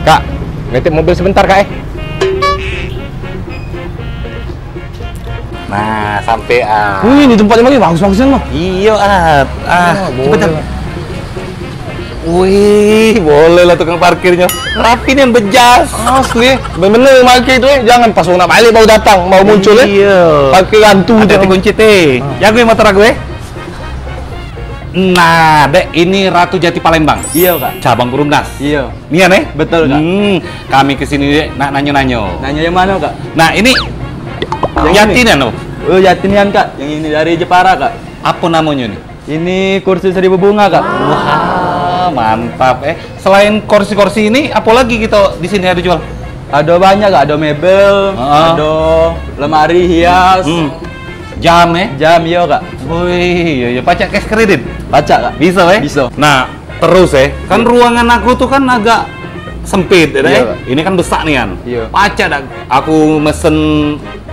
Kak, nitip mobil sebentar kak Nah, sampai Wih, di tempatnya lagi bagus-bagusan mah. Iya, Boleh. Wih, boleh lah tukang parkirnya. Rapi nih, bejas. Asli, bener-bener parkir itu jangan pas mau balik baru datang, mau muncul Iya. parkir hantu. Hati-hati kunci teh. Ya gue motor gue. Nah, Dek, ini Ratu Jati Palembang. Iya, Kak. Cabang Perumnas. Iya. Iya, nih? Betul, Kak. Kami kesini Dek, nak nanyo-nanyo. Nanya yang mana, Kak? Nah, ini Yang Jati nih, Oh, Jatinian, Kak. Yang ini dari Jepara, Kak. Apa namanya nih? Ini kursi 1000 bunga, Kak. Wah, mantap. Selain kursi-kursi ini, apa lagi kita di sini ada jual? Ada banyak, Kak. Ada mebel, ada lemari hias, Jam, jam, iya, Kak. Wih, ya pacak cash kredit. Pacak, Kak. Bisa, Bisa. Nah, terus kan ruangan aku tuh kan agak sempit, ya, Iya, Kak. Ini kan besar nih kan. Iya. Pacak dah. Aku mesen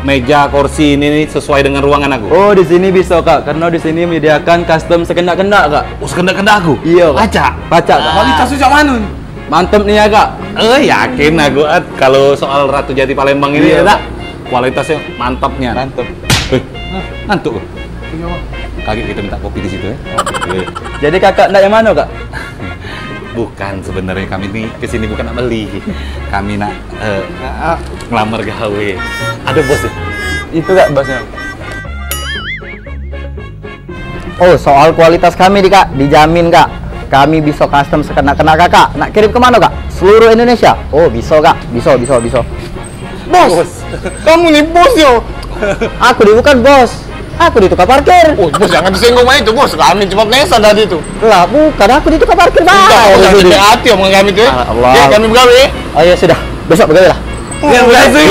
meja kursi ini nih sesuai dengan ruangan aku. Oh, di sini bisa, Kak. Karena di sini menyediakan custom sekendak-kendak, Kak. Oh, sekendak-kendak aku? Iya, Kak. Pacak? Pacak, Kak. Kualitasnya cak mana? Mantep nih ya, Kak. Yakin aku kalau soal Ratu Jati Palembang ini Iya, ya, tak? Kualitasnya mantapnya. Mantep. Ngantuk. Kaget kita minta kopi di situ ya. Jadi kakak nak yang mana, Kak? Bukan, sebenarnya kami ini kesini bukan nak beli. Kami nak ngelamar gawe. Ada bos ya? Itu, Kak, bosnya. Oh, soal kualitas kami Kak, dijamin Kak. Kami bisa custom sekena-kena Kakak. Nak kirim kemana Kak? Seluruh Indonesia? Oh, bisa Kak. Bisa. Bos, kamu nih bos yo. Aku bukan bos. Aku di tukang parkir. Oh, bos jangan disinggung aja itu bos. Kami cuma nesa tadi itu. Lah, bukan aku di tukang parkir Enggak, Bang. bos jangan hati omong kami tuh. Allah. Ya, kami begawe. Oh ya sudah. Besok begawe lah. Ya, makasih.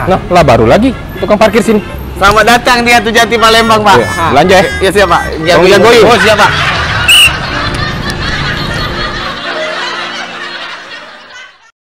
Nah, lah baru lagi tukang parkir sini. Selamat datang di Ratu Jati Palembang, Pak. Belanja ya? Ya siap, Pak. Tolong jagoin. Oh, siap, Pak.